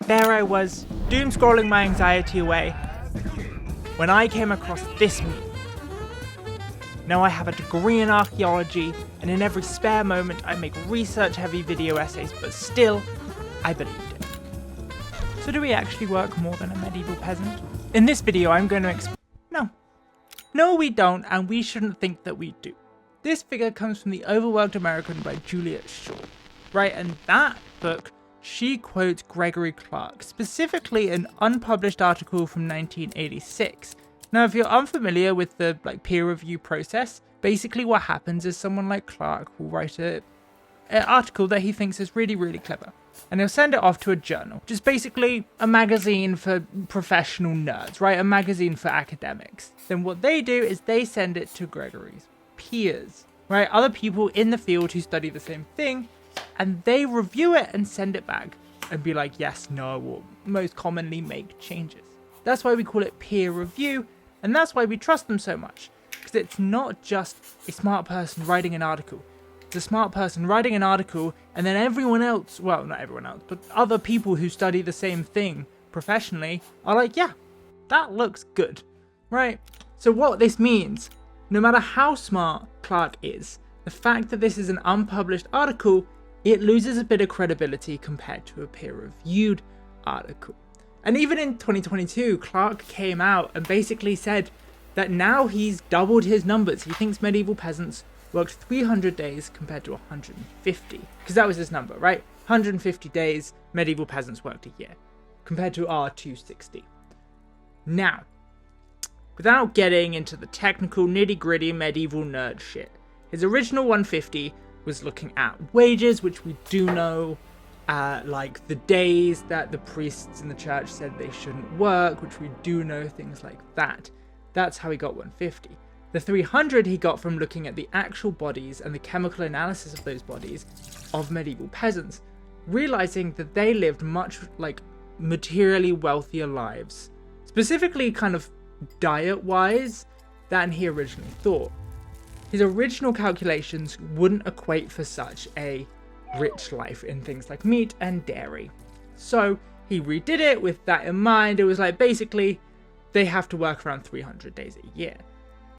There I was, doom scrolling my anxiety away, when I came across this meme. Now I have a degree in archaeology, and in every spare moment I make research-heavy video essays, but still, I believed it. So do we actually work more than a medieval peasant? In this video I'm going to No we don't, and we shouldn't think that we do. This figure comes from The Overworked American by Juliet Shaw. Right, and that book, she quotes Gregory Clark, specifically an unpublished article from 1986. Now, if you're unfamiliar with the peer review process, basically what happens is someone like Clark will write an article that he thinks is really, really clever, and he'll send it off to a journal, which is basically a magazine for professional nerds, right? A magazine for academics. Then what they do is they send it to Gregory's peers, right? Other people in the field who study the same thing, and they review it and send it back and be like, yes, no, or most commonly make changes. That's why we call it peer review, and that's why we trust them so much, because it's not just a smart person writing an article. It's a smart person writing an article, and then everyone else, well, not everyone else, but other people who study the same thing professionally are like, yeah, that looks good, right? So what this means, no matter how smart Clark is, the fact that this is an unpublished article, it loses a bit of credibility compared to a peer-reviewed article. And even in 2022, Clark came out and basically said that now he's doubled his numbers. He thinks medieval peasants worked 300 days compared to 150. Because that was his number, right? 150 days medieval peasants worked a year, compared to our 260. Now, without getting into the technical nitty-gritty medieval nerd shit, his original 150 was looking at wages, which we do know, like the days that the priests in the church said they shouldn't work, which we do know, things like that. That's how he got 150. The 300 he got from looking at the actual bodies and the chemical analysis of those bodies of medieval peasants, realizing that they lived much materially wealthier lives, specifically kind of diet-wise, than he originally thought. His original calculations wouldn't equate for such a rich life in things like meat and dairy. So he redid it with that in mind. It was basically they have to work around 300 days a year.